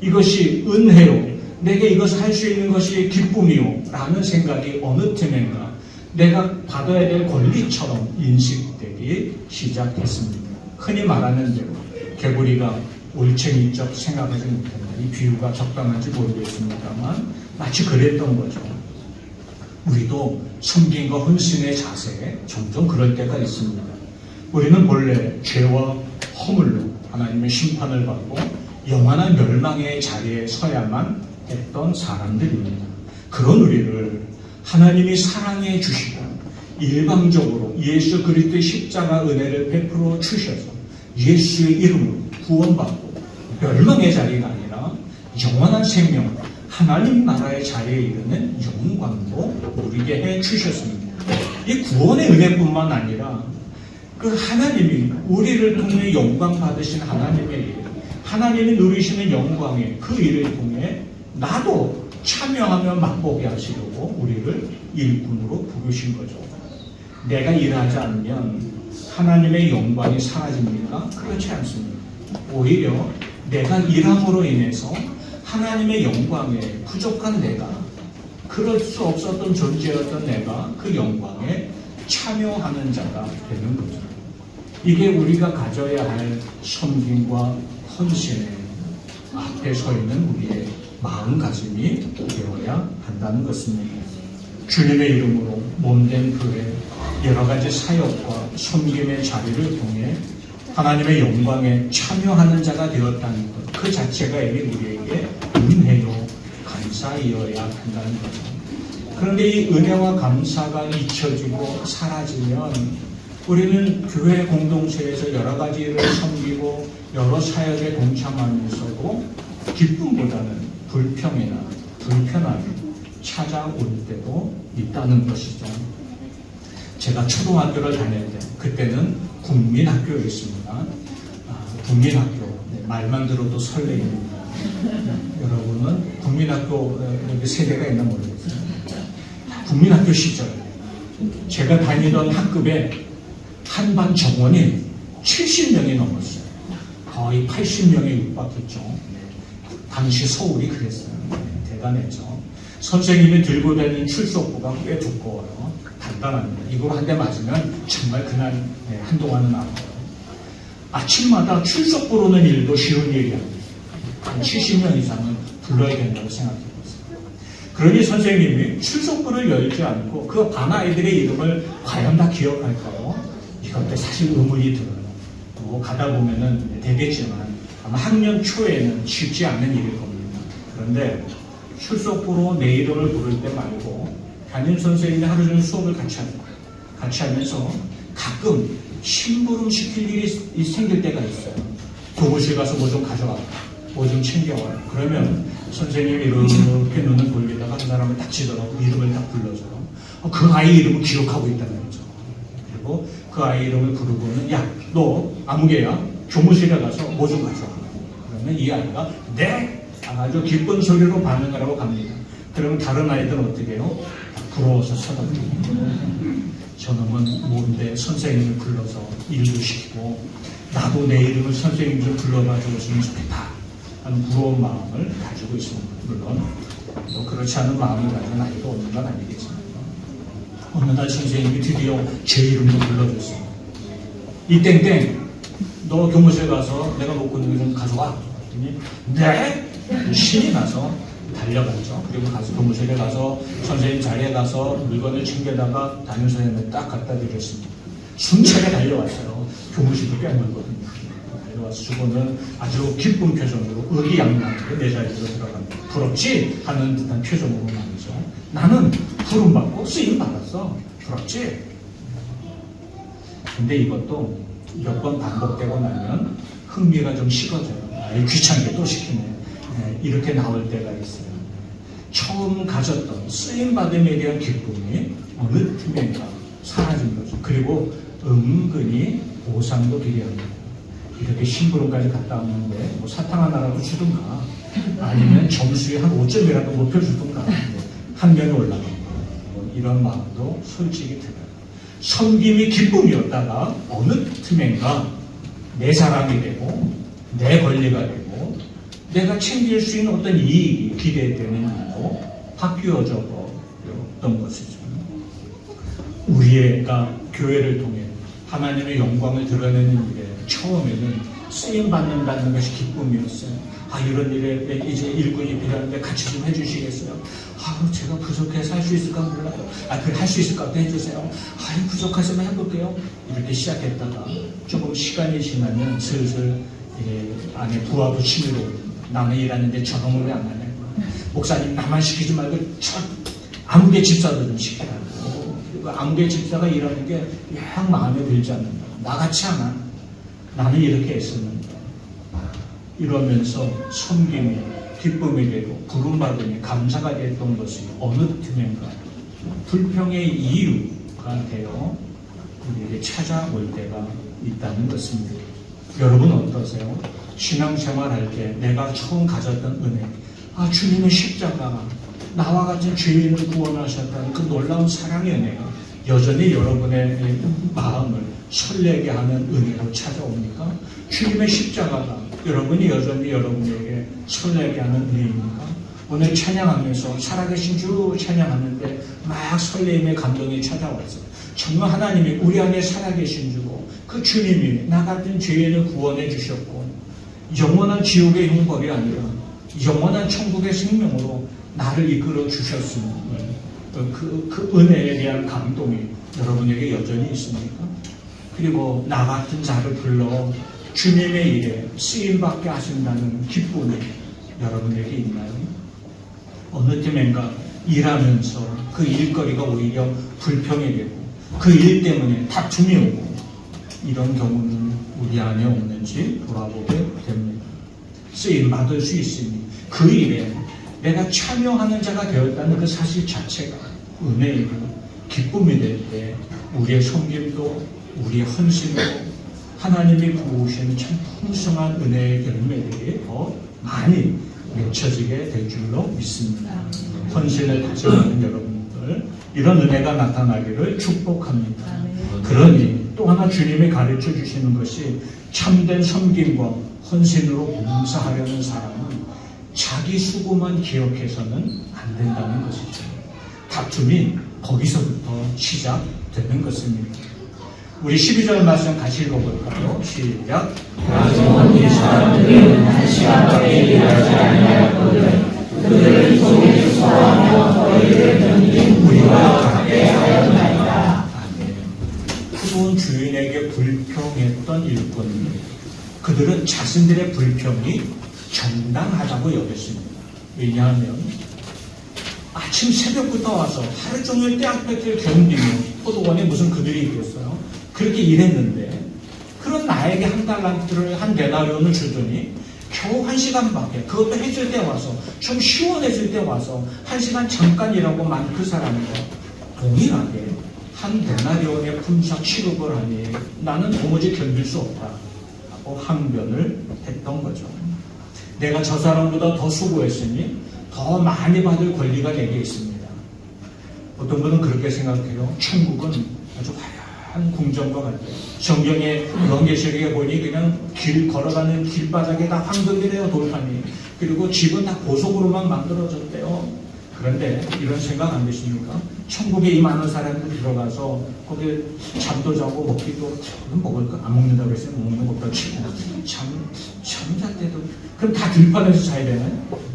이것이 은혜요, 내게 이것을 할 수 있는 것이 기쁨이요 라는 생각이 어느 틈엔가 내가 받아야 될 권리처럼 인식되기 시작했습니다. 흔히 말하는 대로 개구리가 올챙이적 생각하지 못한다. 이 비유가 적당한지 모르겠습니다만 마치 그랬던 거죠. 우리도 섬김과 헌신의 자세에 종종 그럴 때가 있습니다. 우리는 본래 죄와 허물로 하나님의 심판을 받고 영원한 멸망의 자리에 서야만 했던 사람들입니다. 그런 우리를 하나님이 사랑해 주시고 일방적으로 예수 그리스도의 십자가 은혜를 베풀어 주셔서 예수의 이름으로 구원받고 멸망의 자리가 아니라 영원한 생명, 하나님 나라의 자리에 이르는 영광도 누리게 해 주셨습니다. 이 구원의 은혜뿐만 아니라 그 하나님이 우리를 통해 영광 받으신 하나님의 일, 하나님이 누리시는 영광의 그 일을 통해 나도 참여하며 맛보게 하시려고 우리를 일꾼으로 부르신 거죠. 내가 일하지 않으면 하나님의 영광이 사라집니까? 그렇지 않습니다. 오히려 내가 일함으로 인해서 하나님의 영광에 부족한 내가, 그럴 수 없었던 존재였던 내가 그 영광에 참여하는 자가 되는 거죠. 이게 우리가 가져야 할 섬김과 헌신의 앞에 서 있는 우리의 마음가짐이 되어야 한다는 것입니다. 주님의 이름으로 몸된 교회 여러 가지 사역과 섬김의 자리를 통해 하나님의 영광에 참여하는 자가 되었다는 것, 그 자체가 이미 우리에게 은혜요 감사이어야 한다는 거죠. 그런데 이 은혜와 감사가 잊혀지고 사라지면 우리는 교회 공동체에서 여러 가지 일을 섬기고 여러 사역에 동참하면서도 기쁨보다는 불평이나 불편함이 찾아올 때도 있다는 것이죠. 제가 초등학교를 다닐 때, 그때는 국민학교였습니다. 국민학교, 말만 들어도 설레입니다. 여러분은 국민학교 여기 세대가 있나 모르겠어요. 국민학교 시절 제가 다니던 학급에 한반 정원이 70명이 넘었어요. 거의 80명에 육박했죠. 당시 서울이 그랬어요. 대단했죠. 선생님이 들고 다니는 출석부가 꽤 두꺼워요. 단단합니다. 이걸 한 대 맞으면 정말 그날 한동안은 아파요. 아침마다 출석부로는 일도 쉬운 일이 아니에요. 한 70명 이상은 불러야 된다고 생각해보세요. 그러니 선생님이 출석부를 열지 않고 그 반 아이들의 이름을 과연 다 기억할까요? 이것도 사실 의문이 들어요. 뭐 가다 보면은 되겠지만 아마 학년 초에는 쉽지 않은 일일 겁니다. 그런데 출석부로 내 이름을 부를 때 말고 담임 선생님이 하루 종일 수업을 같이 하면서 가끔 심부름 시킬 일이 생길 때가 있어요. 교무실 가서 뭐 좀 가져와, 뭐 좀 챙겨와. 그러면 선생님이 이렇게 눈을 돌리다가 한 사람을 딱 치더라고 이름을 딱 불러줘요. 그 아이 이름을 기억하고 있다는 거죠. 그리고 그 아이 이름을 부르고는 야, 너 아무개야? 교무실에 가서 뭐 좀 가져와. 그러면 이 아이가 네! 아주 기쁜 소리로 반응을 하고 갑니다. 그러면 다른 아이들은 어떻게 해요? 부러워서 서둘러요. 저놈은 뭔데 선생님을 불러서 일도 시키고 나도 내 이름을 선생님 좀 불러봐 줬으면 좋겠다 하는 부러운 마음을 가지고 있습니다. 물론 뭐 그렇지 않은 마음을 가진 아이도 없는 건 아니겠지만 어느 날 선생님이 드디어 제 이름도 불러줬습니다. 이 땡땡 너 교무실 가서 내가 놓고 있는 거 좀 가져와. 그랬더니 네? 신이 나서 달려갔죠. 그리고 가서 교무실에 가서 선생님 자리에 가서 물건을 챙겨다가 담임 선생님을 딱 갖다 드렸습니다. 순차게 달려왔어요. 교무실도 꽤 멀거든요. 달려와서 주고는 아주 기쁜 표정으로 의기양양하게 내 자리로 들어갑니다. 부럽지? 하는 듯한 표정으로 말이죠. 나는 부름받고 쓰임받았어. 부럽지? 근데 이것도 몇 번 반복되고 나면 흥미가 좀 식어져요. 귀찮게 또 시키네. 이렇게 나올 때가 있어요. 처음 가졌던 쓰임받음에 대한 기쁨이 어느 틈엔가 사라진 거죠. 그리고 은근히 보상도 기대합니다. 이렇게 심부름까지 갔다 왔는데 뭐 사탕 하나라도 주든가 아니면 점수에 한 5점이라도 높여주든가 한 명이 올라가고 뭐 이런 마음도 솔직히 들어요. 섬김이 기쁨이었다가 어느 틈엔가 내 사람이 되고 내 권리가 되고 내가 챙길 수 있는 어떤 이익이 기대되는 일로 바뀌어져 버렸던 것이죠. 우리가 교회를 통해 하나님의 영광을 드러내는 일에 처음에는 쓰임받는다는 것이 기쁨이었어요. 이런 일에 이제 일꾼이 필요한데 같이 좀 해주시겠어요? 제가 부족해서 할 수 있을까 몰라요. 그래 할 수 있을 것 같아 해주세요. 부족하시면 해볼게요. 이렇게 시작했다가 조금 시간이 지나면 슬슬 안에 부하도 치밀어 나는 일하는데 저놈을 왜 안 하냐. 목사님 나만 시키지 말고 아무개 집사도 좀 시키라고. 그리고 아무개 집사가 일하는 게 영 마음에 들지 않는다. 나같이 않아. 나는 이렇게 애쓰는다. 이러면서 섬김이 기쁨이 되고 부름받음이 감사가 됐던 것이 어느 틈엔가 불평의 이유가 되어 우리에게 찾아올 때가 있다는 것입니다. 여러분 어떠세요? 신앙생활 할 때 내가 처음 가졌던 은혜, 주님의 십자가가 나와 같은 죄인을 구원하셨다는 그 놀라운 사랑의 은혜가 여전히 여러분의 마음을 설레게 하는 은혜로 찾아옵니까? 주님의 십자가가 여러분이 여전히 여러분에게 설레게 하는 은혜입니까? 오늘 찬양하면서 살아계신 주 찬양하는데 막 설레임의 감동이 찾아왔어요. 정말 하나님이 우리 안에 살아계신 주고 그 주님이 나 같은 죄인을 구원해 주셨고 영원한 지옥의 형벌이 아니라 영원한 천국의 생명으로 나를 이끌어 주셨음을 그 은혜에 대한 감동이 여러분에게 여전히 있습니까? 그리고 나 같은 자를 불러 주님의 일에 쓰임받게 하신다는 기쁨이 여러분에게 있나요? 어느 틈엔가 일하면서 그 일거리가 오히려 불평이 되고 그 일 때문에 다툼이 오고 이런 경우는 우리 안에 없는지 돌아보게 됩니다. 쓰임받을 수 있으니 그 일에 내가 참여하는 자가 되었다는 그 사실 자체가 은혜이고 기쁨이 될 때 우리의 섬김도 우리의 헌신도 하나님이 부으신 참 풍성한 은혜의 열매들이 더 많이 맺혀지게 될 줄로 믿습니다. 헌신을 다짐하는 여러분들, 이런 은혜가 나타나기를 축복합니다. 그러니 또 하나 주님이 가르쳐 주시는 것이 참된 섬김과 헌신으로 봉사하려는 사람은 자기 수고만 기억해서는 안 된다는 것이죠. 다툼이 거기서부터 시작되는 것입니다. 우리 12절 말씀 같이 읽어볼까요? 시작. 이 사람들은 한 시간밖에 일하지 아니하였거든 그들을 속에 수고하며 너희를 견딘 우리와 같게 하였나이다. 아멘. 그분 주인에게 불평했던 일꾼들, 그들은 자신들의 불평이 정당하다고 여겼습니다. 왜냐하면 아침 새벽부터 와서 하루 종일 떼약볕을 견디며 포도원에 무슨 그들이 있겠어요? 그렇게 일했는데 그런 나에게 한 달란트를 한 데나리온을 주더니 겨우 1시간밖에, 그것도 해질 때 와서 좀 시원해질 때 와서 1시간 잠깐 일하고만 그 사람과 동일하게 한 데나리온의 품삯 취급을 하니 나는 도무지 견딜 수 없다라고 항변을 했던 거죠. 내가 저 사람보다 더 수고했으니 더 많이 받을 권리가 내게 있습니다. 어떤 분은 그렇게 생각해요. 천국은 아주 화려한 궁전과 같아요. 성경에 요한계시록에 보니 그냥 길 걸어가는 길바닥에 다 황금이래요, 돌판이. 그리고 집은 다 보석으로만 만들어졌대요. 그런데 이런 생각 안 드십니까? 천국에 이 많은 사람들 들어가서 거기 잠도 자고 먹기도 먹을까? 안 먹는다고 그랬어요. 먹는 것보다 치고 잠잘 때도 그럼 다 들판에서 자야 되나요?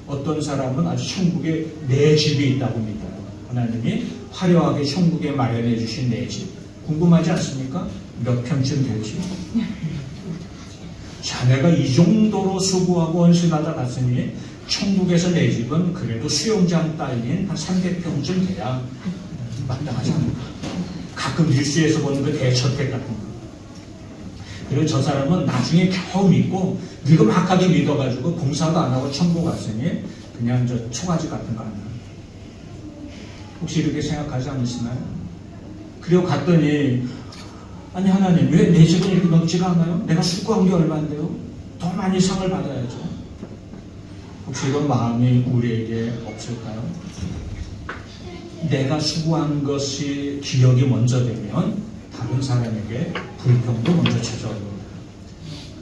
어떤 사람은 아주 천국에 내 집이 있다고 믿어요. 하나님이 화려하게 천국에 마련해 주신 내 집. 궁금하지 않습니까? 몇 평쯤 될지. 자네가 이 정도로 수고하고 헌신하다 갔으니 천국에서 내 집은 그래도 수영장 딸린 한 300평쯤 돼야 마땅하지 않을까. 가끔 뉴스에서 보는 그 대저택 같은 거. 그리고 저 사람은 나중에 겨우 믿고 늙음악하게 믿어가지고 봉사도 안 하고 천국 갔으니 그냥 저 초가지 같은 거 하나. 혹시 이렇게 생각하지 않으시나요? 그리고 갔더니 아니 하나님 왜 내 집은 이렇게 넓지가 않아요? 내가 수고한 게 얼마인데요? 더 많이 상을 받아야죠. 혹시 이런 마음이 우리에게 없을까요? 내가 수고한 것이 기억이 먼저 되면 다른 사람에게 불평도 먼저 찾아옵니다.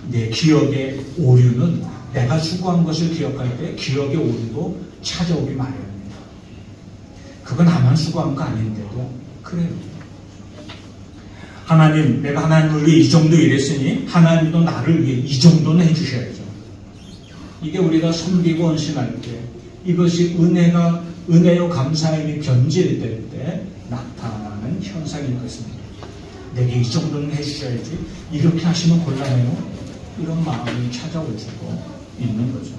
내 기억의 오류는 내가 수고한 것을 기억할 때 기억의 오류도 찾아오기 마련입니다. 그건 나만 수고한 거 아닌데도 그래요. 하나님, 내가 하나님을 위해 이 정도 일했으니 하나님도 나를 위해 이 정도는 해주셔야죠. 이게 우리가 섬기고 헌신할 때 이것이 은혜요 감사함이 변질될 때 나타나는 현상일 것입니다. 내게 이 정도는 해주셔야지 이렇게 하시면 곤란해요. 이런 마음이 찾아올 수도 있는 거죠.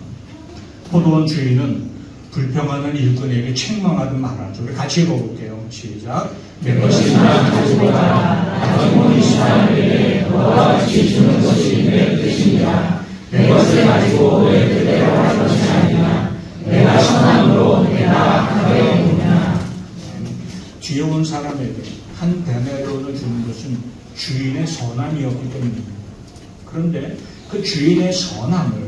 포도원 주인은 불평하는 일꾼에게 책망하듯 말하죠. 우리 같이 읽어볼게요. 시작. 내 것이 나 가지고 가라. 가지고 이 사람에게 너와 같이 주는 것이 내 뜻이니라. 내 것을 가지고 내 뜻대로 할 것이 아니라 내가 선함으로 내가 악하게 했느냐. 뒤에 온 사람에게 한 데나리온을 주는 것은 주인의 선함이었기 때문입니다. 그런데 그 주인의 선함을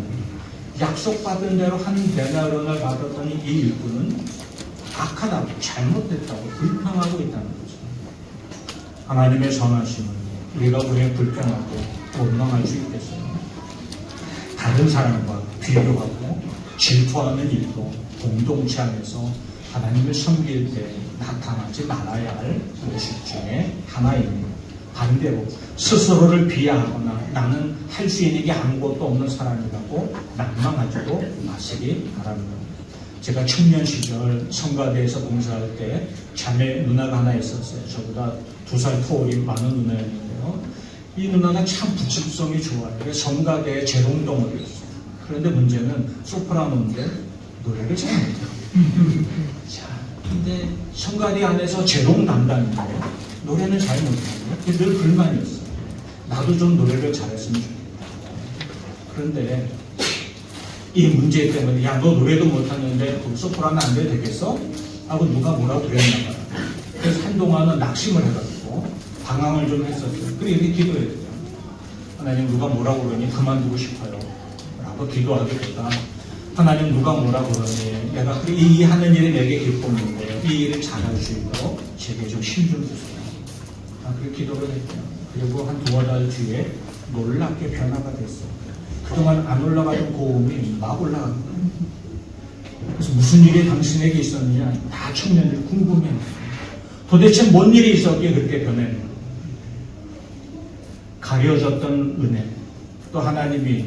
약속받은 대로 한 데나리온을 받았더니 이 일꾼은 악하다고 잘못됐다고 불평하고 있다는 거죠. 하나님의 선하심을 우리가 왜 불평하고 원망할 수 있겠어요? 다른 사람과 비교하고 질투하는 일도 공동체 안에서 하나님을 섬길 때 나타나지 말아야 할 모습 중에 하나입니다. 반대로 스스로를 비하하거나 나는 할 수 있는 게 아무것도 없는 사람이라고 낙망하지도 마시기 바랍니다. 제가 청년 시절 성가대에서 봉사할 때 자매 누나가 하나 있었어요. 저보다 2살 터울이 많은 누나였는데요. 이 누나가 참 부침성이 좋아요. 성가대의 재롱덩어리였어요. 그런데 문제는 소프라노인데 노래를 잘 못해요. 자, 근데 성가대 안에서 재롱 담당인데 노래는 잘 못하고 늘 불만이었어요. 나도 좀 노래를 잘했으면 좋겠다. 그런데 이 문제 때문에 야, 너 노래도 못하는데 소프라노 안 돼도 되겠어? 하고 누가 뭐라고 그랬나 봐요. 그래서 한동안은 낙심을 해가지고 방황을 좀 했었죠. 그래 이렇게 기도했죠. 하나님 누가 뭐라고 그러니 그만두고 싶어요 라고 기도하기보다 하나님 누가 뭐라고 그러니 내가 이 하는 일이 내게 기쁨인데 이 일을 잘할 수 있도록 제게 좀 힘 좀 주세요. 그렇게 기도를 했죠. 그리고 한 두어 달 뒤에 놀랍게 변화가 됐어요. 그동안 안 올라가던 고음이 막 올라간 거예요. 그래서 무슨 일이 당신에게 있었느냐 다 청년들이 궁금해요. 도대체 뭔 일이 있었기에 그렇게 변했는가. 가려졌던 은혜, 또 하나님이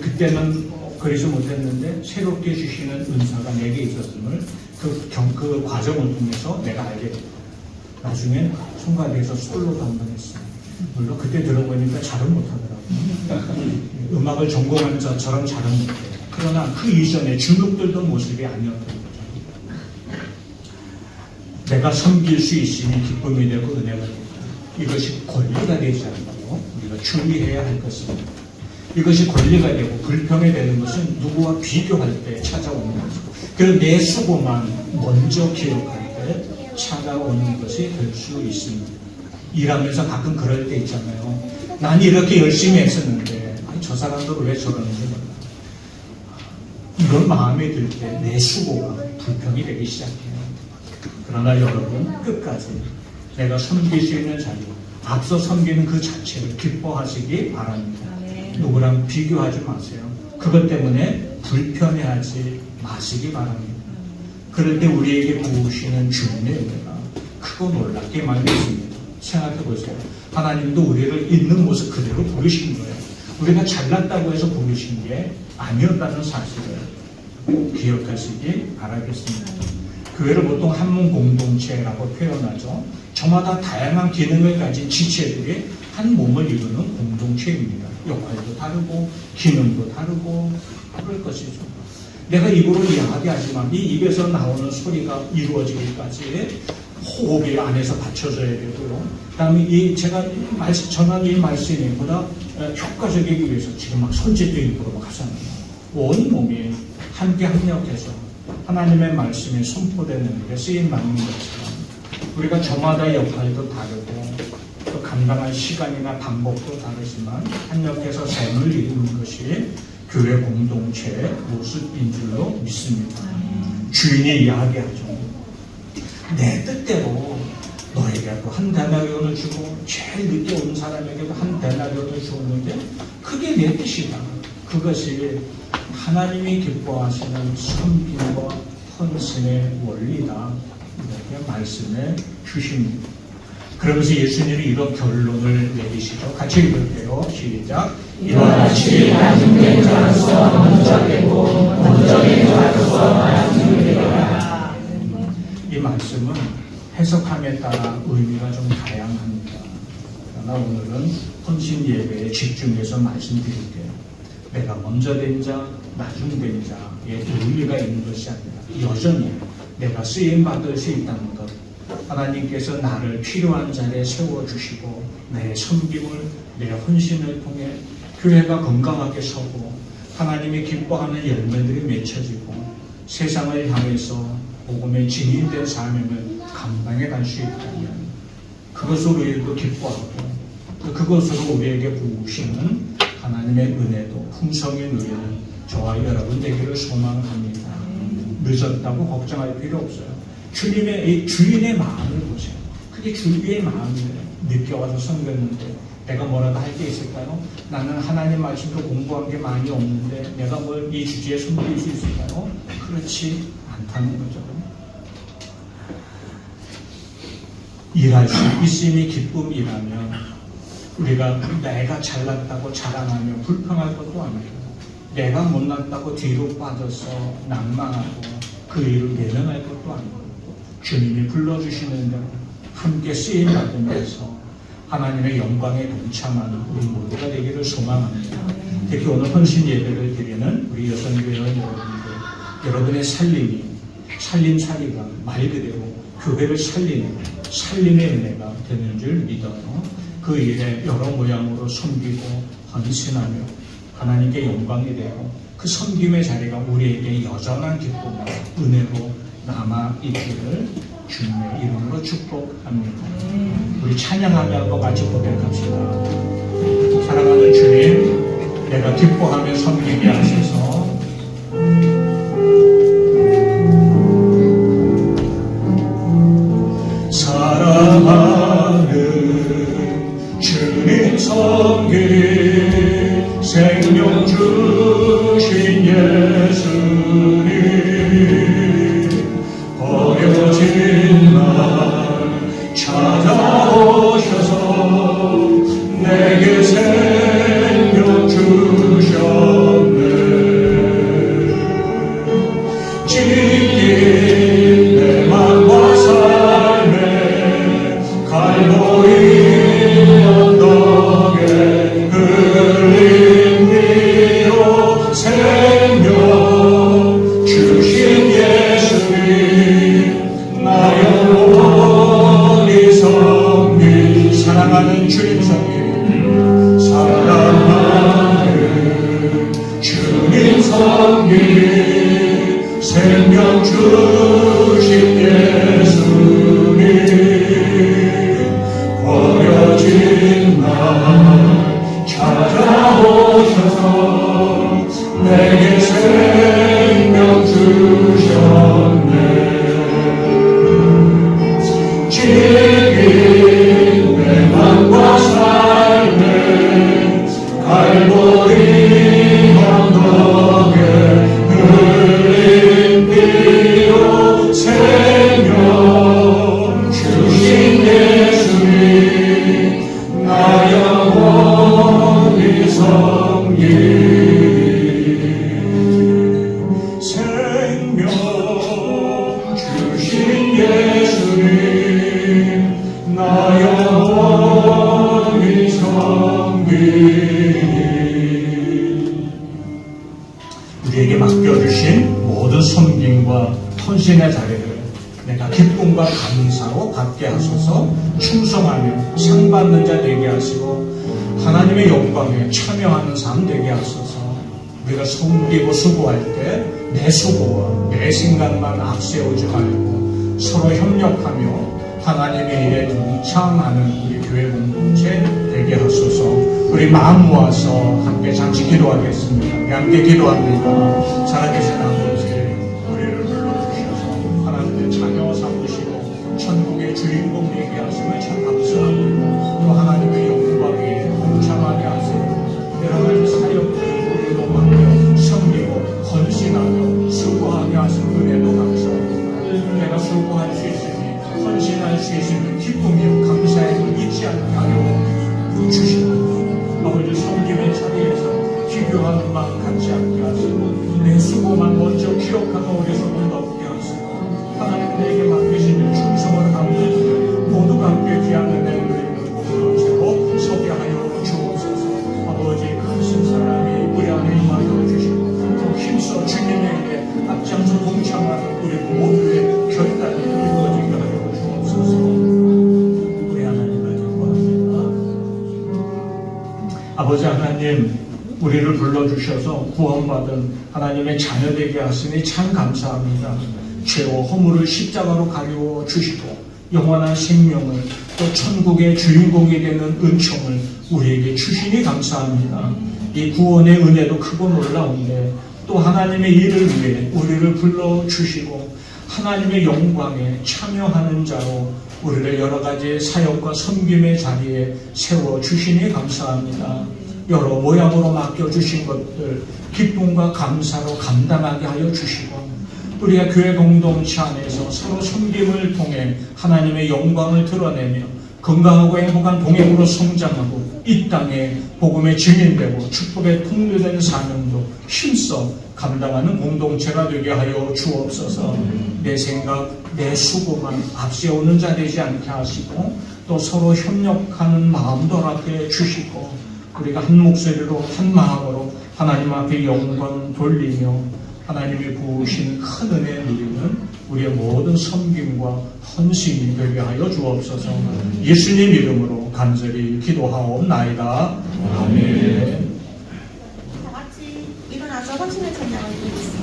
그때는 그러지 못했는데 새롭게 주시는 은사가 내게 있었음을 그 과정을 통해서 내가 알게 됐다. 나중엔 송가대에서 솔로도 한번 했어요. 물론 그때 들어보니까 잘은 못하더라고요. 음악을 전공하는 저처럼 잘은 못해요. 그러나 그 이전에 주눅들던 모습이 아니었던 거죠. 내가 섬길 수 있으니 기쁨이 되고 은혜가 된다. 이것이 권리가 되지 않고 우리가 주의해야 할 것입니다. 이것이 권리가 되고 불평이 되는 것은 누구와 비교할 때 찾아오는 거죠. 그래서 내 수고만 먼저 기록할 때 찾아오는 것이 될 수 있습니다. 일하면서 가끔 그럴 때 있잖아요. 난 이렇게 열심히 했었는데 아니, 저 사람들은 왜 저러는지 몰라. 이런 마음이 들 때 내 수고가 불평이 되기 시작해요. 그러나 여러분 끝까지 내가 섬길 수 있는 자유, 앞서 섬기는 그 자체를 기뻐하시기 바랍니다. 누구랑 비교하지 마세요. 그것 때문에 불편해하지 마시기 바랍니다. 그럴 때 우리에게 부으시는 주님의 은혜가 크고 놀랍게 많이 있습니다. 생각해 보세요. 하나님도 우리를 있는 모습 그대로 부르신 거예요. 우리가 잘났다고 해서 부르신 게 아니었다는 사실을 꼭 기억하시기 바라겠습니다. 교회를 보통 한문 공동체라고 표현하죠. 저마다 다양한 기능을 가진 지체들이 한 몸을 이루는 공동체입니다. 역할도 다르고 기능도 다르고 그럴 것이죠. 내가 입으로 이야기하지만 이 입에서 나오는 소리가 이루어지기까지 호흡이 안에서 받쳐져야 되고요. 그 다음에 제가 전한 이 말씀이 보다 효과적이기 위해서 지금 막 손짓도 일부러 막 하잖아요. 온 몸이 함께 합력해서 하나님의 말씀이 선포되는 일에 쓰임 받는 것처럼 우리가 저마다 역할도 다르고 또 감당할 시간이나 방법도 다르지만 합력해서 샘을 이루는 것이 교회 공동체의 모습인 줄로 믿습니다. 주인이 이야기하죠. 내 뜻대로 너에게도 한 데나리온을 주고 제일 늦게 온 사람에게도 한 데나리온을 주었는데 그게 내 뜻이다. 그것이 하나님이 기뻐하시는 섬김과 헌신의 원리다. 이렇게 말씀해 주십니다. 그러면서 예수님이 이런 결론을 내리시죠. 같이 읽을게요. 시작. 이와 같이 나중된 자로서 먼저 되고 먼저 된 자로서 나중에 되리라. 이 말씀은 해석함에 따라 의미가 좀 다양합니다. 그러나 오늘은 헌신 예배에 집중해서 말씀드릴게요. 내가 먼저 된 자, 나중 된 자의 의미가 있는 것이 아니라 여전히 내가 쓰임받을 수 있다는 것, 하나님께서 나를 필요한 자리에 세워주시고 내 섬김을, 내 헌신을 통해 교회가 건강하게 서고 하나님이 기뻐하는 열매들이 맺혀지고 세상을 향해서 복음의 증인된 삶을 감당해 갈 수 있다면 그것으로 우리도 기뻐하고 그것으로 우리에게 부으시는 하나님의 은혜도 풍성히 누리는 저와 여러분 되기를 소망합니다. 늦었다고 걱정할 필요 없어요. 주님의 주인의 마음을 보세요. 그게 주인의 마음이에요. 늦게 와서 섬겼는데 내가 뭐라도 할 게 있을까요? 나는 하나님 말씀도 공부한 게 많이 없는데 내가 뭘 이 주제에 섬길 수 있을까요? 그렇지 않다는 거죠. 일할 수 있음이 기쁨이라면 우리가 내가 잘났다고 자랑하며 불평할 것도 아니고 내가 못났다고 뒤로 빠져서 난망하고 그 일을 내려날 것도 아니고 주님이 불러주시는 대로 함께 쓰임 받으면서 하나님의 영광에 동참하는 우리 모두가 되기를 소망합니다. 특히 오늘 헌신 예배를 드리는 우리 여성교회 여러분들, 여러분의 살림이 살림살이가 말 그대로 교회를 살리는 살림의 은혜가 되는 줄 믿어요. 그 일에 여러 모양으로 섬기고 헌신하며 하나님께 영광이 되고 그 섬김의 자리가 우리에게 여전한 기쁨과 은혜로 남아있기를 주님의 이름으로 축복합니다. 우리 찬양하며 한번 같이 고백합시다. 사랑하는 주님, 내가 기뻐하며 섬기게 하셔서 사랑하는 주님 섬기 생명 주신 예수님 버려진 날 찾아오셔서 내게 생명 주셨네. 찢긴 내 맘과 삶에 갈보리 언덕에 흘린 피로 생명 주신 예수님 나 영원히 섬기 사랑하는 주님 섬기 사랑하는 주님 섬기 생명 주신 예수님 버려진 날 찾아오셔서 내게 생명 주셨네. 찢긴 내 맘과 삶에 갈보리 언덕에 흘린 피로 생명 주신 예수님 나 영원히 섬기 생명 주신 예수님 나 영원히 섬기 우리에게 맡겨주신 모든 섬김과 헌신의 자리를 내가 기쁨과 감사로 받게 하소서. 충성하며 상받는 자 되게 하시고 하나님의 영광에 참여하는 삶 되게 하소서. 우리가 섬기고 수고할 때 내 수고와 내 생각만 앞세우지 말고 서로 협력하며 하나님의 일에 동참하는 우리 교회 공동체 되게 하소서. 우리 마음 모아서 함께 잠시 기도하겠습니다. 우리 함께 기도합니다. 살아계신 아버지, 우리를 불러주셔서 하나님의 자녀 삼으시고 천국의 주인공 되게 하심을 참 감사합니다. 또 하나님의 영광에 동참하게 하시고 여러 가지 사역들을 우리로 맡겨 섬기고 헌신하며 수고하게 하신 은혜도 감사합니다. 내가 수고할 수 있으니 헌신할 수 있으면 기쁨이요 감사함을 잊지 않게 하여 주시고 아버지 섬김의 자리에서 비교하는 마음 갖지 않게 하시고 내 수고만 먼저 기록하고 우리 손을 덮게 하시고 하나님 내게 맡기시는 충성을 감사드려 모두가 함께 귀한 은혜를 누리는 공동체로 서게 하여 주옵소서. 아버지 크신 사람이 우리 안에 임하여 주시고 또 힘써 주님에게 앞장서 동참하는 우리 모두의 결단이 이루어지게 하여 주옵소서. 우리 하나님을 기뻐합니다. 아버지 하나님, 우리를 불러주셔서 구원받은 하나님의 자녀 되게 하시니 참 감사합니다. 죄와 허물을 십자가로 가리워 주시고 영원한 생명을 또 천국의 주인공이 되는 은총을 우리에게 주시니 감사합니다. 이 구원의 은혜도 크고 놀라운데 또 하나님의 일을 위해 우리를 불러주시고 하나님의 영광에 참여하는 자로 우리를 여러 가지 사역과 섬김의 자리에 세워주시니 감사합니다. 여러 모양으로 맡겨주신 것들 기쁨과 감사로 감당하게 하여 주시고 우리가 교회 공동체 안에서 서로 섬김을 통해 하나님의 영광을 드러내며 건강하고 행복한 동행으로 성장하고 이 땅에 복음의 증인되고 축복의 통로된 사명도 힘써 감당하는 공동체가 되게 하여 주옵소서. 내 생각, 내 수고만 앞세우는 자 되지 않게 하시고 또 서로 협력하는 마음도 허락해 주시고 우리가 한 목소리로 한 마음으로 하나님 앞에 영광 돌리며 하나님이 부으신 큰 은혜 누리는 우리의 모든 섬김과 헌신이 되게 하여 주옵소서. 예수님 이름으로 간절히 기도하옵나이다. 아멘. 다 같이 일어나서 헌신의 찬양을 드리겠습니다.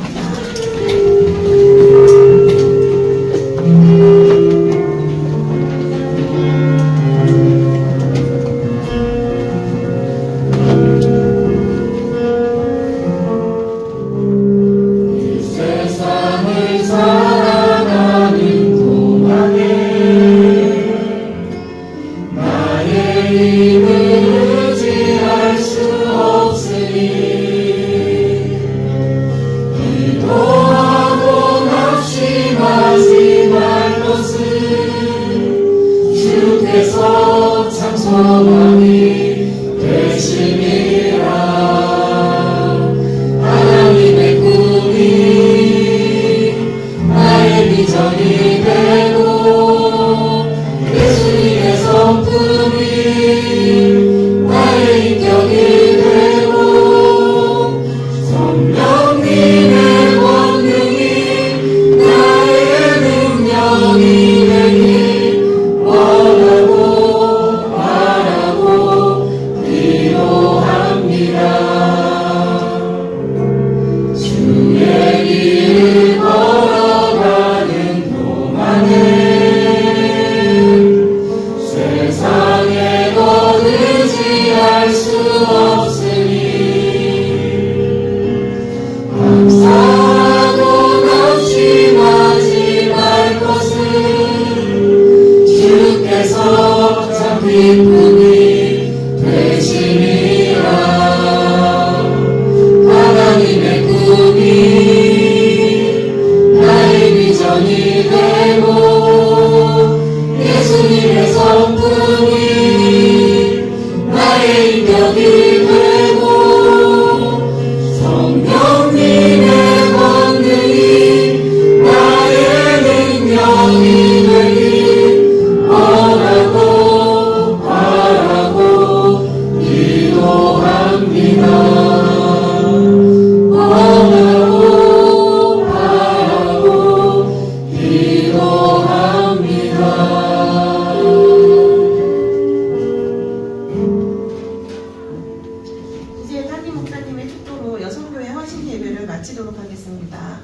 이제 담임 목사님의 축도로 여성교회 헌신 예배를 마치도록 하겠습니다.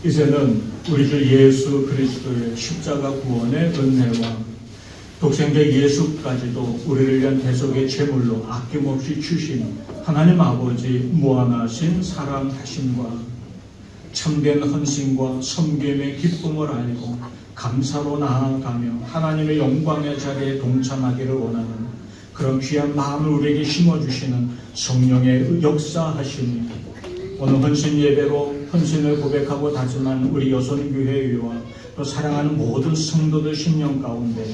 이제는 우리 주 예수 그리스도의 십자가 구원의 은혜와 독생자 예수까지도 우리를 위한 대속의 제물로 아낌없이 주신 하나님 아버지 무한하신 사랑하심과 참된 헌신과 섬김의 기쁨을 알고 감사로 나아가며 하나님의 영광의 자리에 동참하기를 원하는 그런 귀한 마음을 우리에게 심어주시는 성령의 역사하심이 오늘 헌신 예배로 헌신을 고백하고 다짐한 우리 여선교회의와 또 사랑하는 모든 성도들 심령 가운데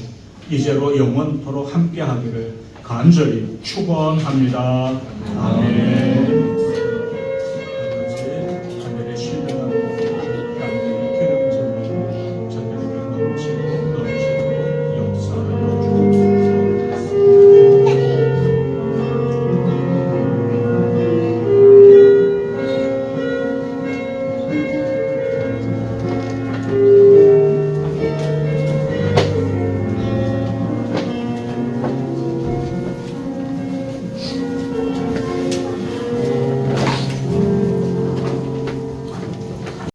이제로 영원토록 함께하기를 간절히 축원합니다. 아멘.